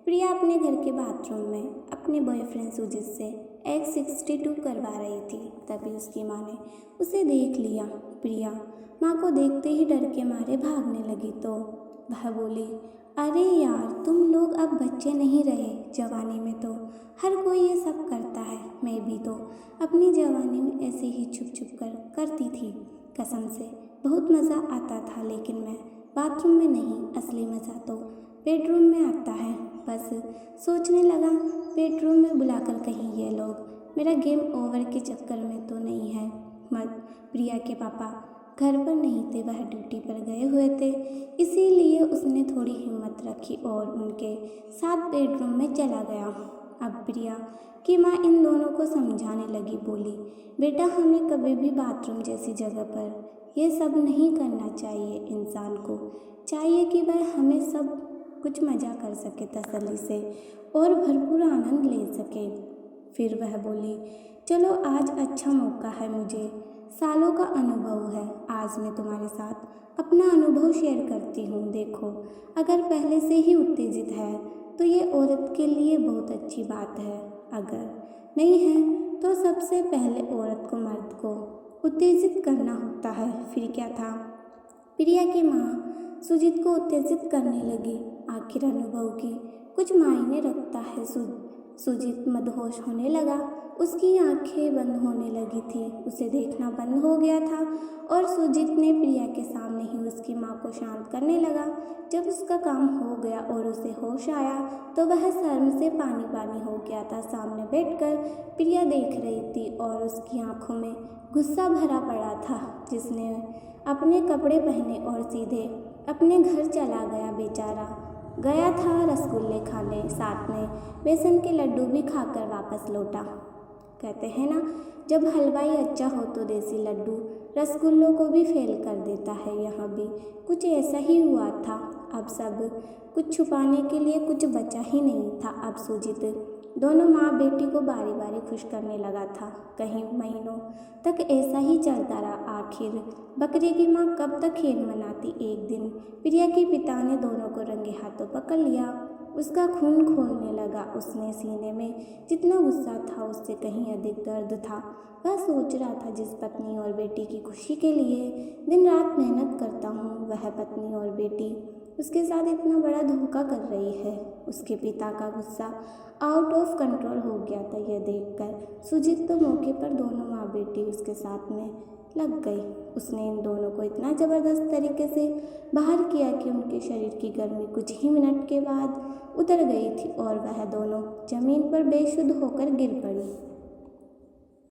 प्रिया अपने घर के बाथरूम में अपने बॉयफ्रेंड सुजीत से एक्स 62 करवा रही थी। तभी उसकी माँ ने उसे देख लिया। प्रिया माँ को देखते ही डर के मारे भागने लगी तो वह बोली, अरे यार, तुम लोग अब बच्चे नहीं रहे। जवानी में तो हर कोई ये सब करता है। मैं भी तो अपनी जवानी में ऐसे ही छुप छुप कर करती थी। कसम से बहुत मज़ा आता था, लेकिन मैं बाथरूम में नहीं, असली मज़ा तो बेडरूम में आता है। बस सोचने लगा, बेडरूम में बुलाकर कहीं ये लोग मेरा गेम ओवर के चक्कर में तो नहीं है। प्रिया के पापा घर पर नहीं थे, वह ड्यूटी पर गए हुए थे। इसीलिए उसने थोड़ी हिम्मत रखी और उनके साथ बेडरूम में चला गया। अब प्रिया की माँ इन दोनों को समझाने लगी। बोली, बेटा, हमें कभी भी बाथरूम जैसी जगह पर ये सब नहीं करना चाहिए। इंसान को चाहिए कि वह हमें सब कुछ मज़ा कर सके तसल्ली से और भरपूर आनंद ले सके। फिर वह बोली, चलो आज अच्छा मौका है, मुझे सालों का अनुभव है। आज मैं तुम्हारे साथ अपना अनुभव शेयर करती हूँ। देखो, अगर पहले से ही उत्तेजित है तो ये औरत के लिए बहुत अच्छी बात है। अगर नहीं है तो सबसे पहले औरत को मर्द को उत्तेजित करना होता है। फिर क्या था, प्रिया की माँ सुजीत को उत्तेजित करने लगी। आखिर अनुभव की कुछ मायने रखता है। सुजीत मदहोश होने लगा। उसकी आंखें बंद होने लगी थी, उसे देखना बंद हो गया था और सुजीत ने प्रिया के सामने ही उसकी माँ को शांत करने लगा। जब उसका काम हो गया और उसे होश आया तो वह शर्म से पानी पानी हो गया था। सामने बैठकर प्रिया देख रही थी और उसकी आंखों में गुस्सा भरा पड़ा था। जिसने अपने कपड़े पहने और सीधे अपने घर चला गया। बेचारा गया था रसगुल्ले खाने, साथ में बेसन के लड्डू भी खाकर वापस लौटा। कहते हैं ना, जब हलवाई अच्छा हो तो देसी लड्डू रसगुल्लों को भी फेल कर देता है। यहाँ भी कुछ ऐसा ही हुआ था। अब सब कुछ छुपाने के लिए कुछ बचा ही नहीं था। अब सुजीत दोनों माँ बेटी को बारी बारी खुश करने लगा था। कई महीनों तक ऐसा ही चलता रहा। आखिर बकरी की माँ कब तक खेल मनाती। एक दिन प्रिया के पिता ने दोनों को रंगे हाथों पकड़ लिया। उसका खून खौलने लगा। उसने सीने में जितना गुस्सा था उससे कहीं अधिक दर्द था। वह सोच रहा था, जिस पत्नी और बेटी की खुशी के लिए दिन रात मेहनत करता हूँ, वह पत्नी और बेटी उसके साथ इतना बड़ा धोखा कर रही है। उसके पिता का गुस्सा आउट ऑफ कंट्रोल हो गया था। यह देखकर सुजीत तो मौके पर दोनों माँ बेटी उसके साथ में लग गई। उसने इन दोनों को इतना ज़बरदस्त तरीके से बाहर किया कि उनके शरीर की गर्मी कुछ ही मिनट के बाद उतर गई थी और वह दोनों ज़मीन पर बेशुद्ध होकर गिर पड़ी।